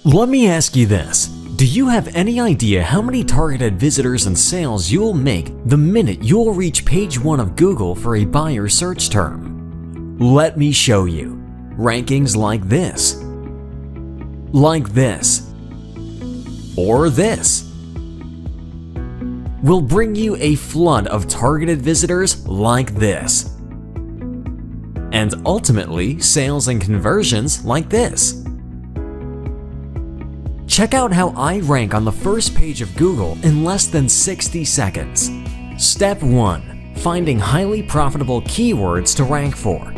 Let me ask you this. Do you have any idea how many targeted visitors and sales you'll make the minute you'll reach page 1 of Google for a buyer search term? Let me show you. Rankings like this, or this will bring you a flood of targeted visitors like this, and ultimately sales and conversions like this. Check out how I rank on the first page of Google in less than 60 seconds. Step 1. Finding highly profitable keywords to rank for.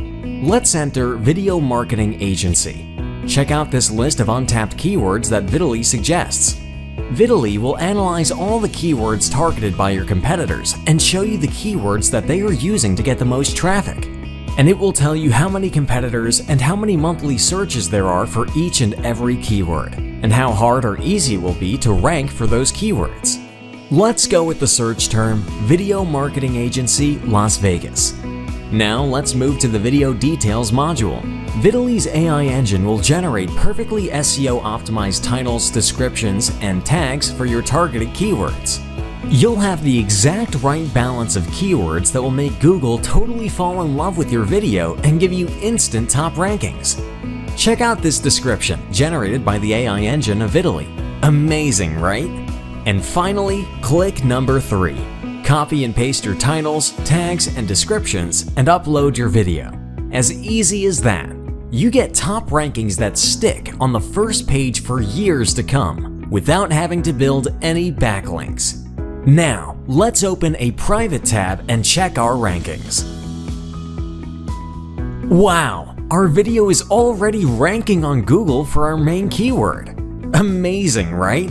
Let's enter video marketing agency. Check out this list of untapped keywords that Vidly suggests. Vidly will analyze all the keywords targeted by your competitors and show you the keywords that they are using to get the most traffic. And it will tell you how many competitors and how many monthly searches there are for each and every keyword, and how hard or easy it will be to rank for those keywords. Let's go with the search term Video Marketing Agency Las Vegas. Now let's move to the Video Details module. Vidly's AI engine will generate perfectly SEO-optimized titles, descriptions, and tags for your targeted keywords. You'll have the exact right balance of keywords that will make Google totally fall in love with your video and give you instant top rankings. Check out this description generated by the AI engine of Vidly. Amazing, right? And finally, click number 3. Copy and paste your titles, tags, and descriptions and upload your video. As easy as that. You get top rankings that stick on the first page for years to come without having to build any backlinks. Now, let's open a private tab and check our rankings. Wow, our video is already ranking on Google for our main keyword. Amazing, right?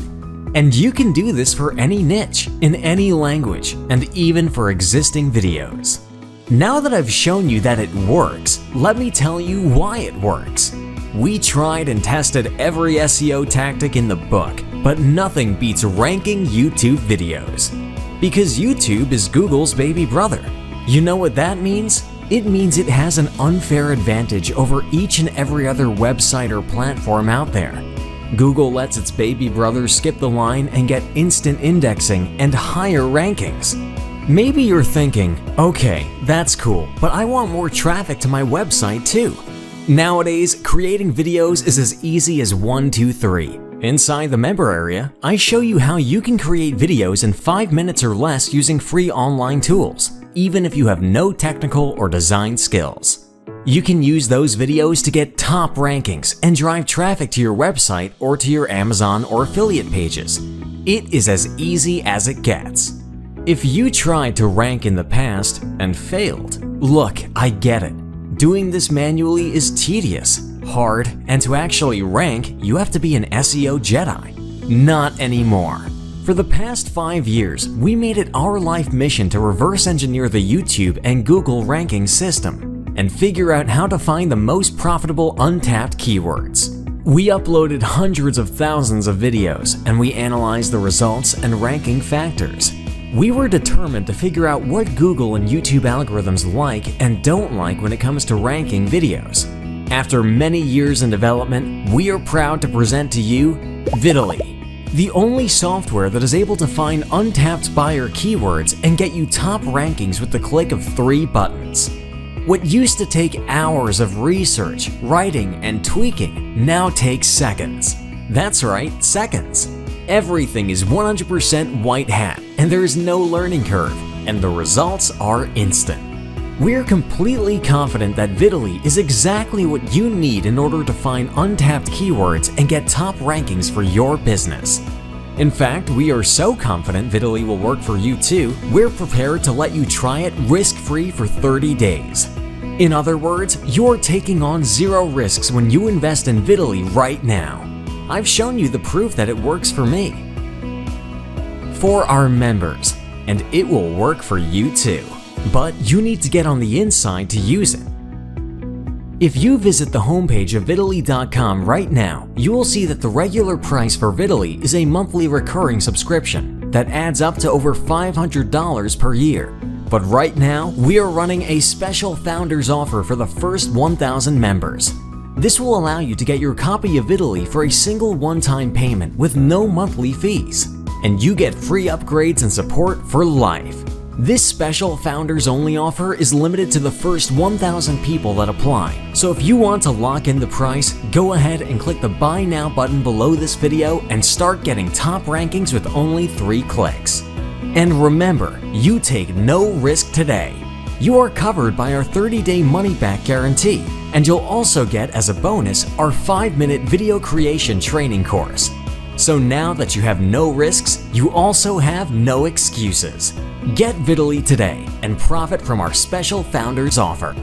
And you can do this for any niche, in any language, and even for existing videos. Now that I've shown you that it works, let me tell you why it works. We tried and tested every SEO tactic in the book, but nothing beats ranking YouTube videos. Because YouTube is Google's baby brother. You know what that means? It means it has an unfair advantage over each and every other website or platform out there. Google lets its baby brother skip the line and get instant indexing and higher rankings. Maybe you're thinking, okay, that's cool, but I want more traffic to my website too. Nowadays, creating videos is as easy as 1, 2, 3. Inside the member area, I show you how you can create videos in 5 minutes or less using free online tools, even if you have no technical or design skills. You can use those videos to get top rankings and drive traffic to your website or to your Amazon or affiliate pages. It is as easy as it gets. If you tried to rank in the past and failed, look, I get it. Doing this manually is tedious, hard, and to actually rank, you have to be an SEO Jedi. Not anymore. For the past 5 years, we made it our life mission to reverse engineer the YouTube and Google ranking system and figure out how to find the most profitable untapped keywords. We uploaded hundreds of thousands of videos and we analyzed the results and ranking factors. We were determined to figure out what Google and YouTube algorithms like and don't like when it comes to ranking videos. After many years in development, we are proud to present to you Vidly, the only software that is able to find untapped buyer keywords and get you top rankings with the click of 3 buttons. What used to take hours of research, writing, and tweaking now takes seconds. That's right, seconds. Everything is 100% white hat, and there is no learning curve, and the results are instant. We're completely confident that Vidly is exactly what you need in order to find untapped keywords and get top rankings for your business. In fact, we are so confident Vidly will work for you too, we're prepared to let you try it risk-free for 30 days. In other words, you're taking on 0 risks when you invest in Vidly right now. I've shown you the proof that it works for me. For our members, and it will work for you too. But you need to get on the inside to use it. If you visit the homepage of Vidly.com right now, you will see that the regular price for Vidly is a monthly recurring subscription that adds up to over $500 per year. But right now, we are running a special founders offer for the first 1,000 members. This will allow you to get your copy of Italy for a single one-time payment with no monthly fees, and you get free upgrades and support for life. This special Founders Only offer is limited to the first 1,000 people that apply, so if you want to lock in the price, go ahead and click the Buy Now button below this video and start getting top rankings with only 3 clicks. And remember, you take no risk today. You are covered by our 30-day money-back guarantee, and you'll also get as a bonus our 5-minute video creation training course. So now that you have no risks, you also have no excuses. Get Vitaly today and profit from our special Founders offer.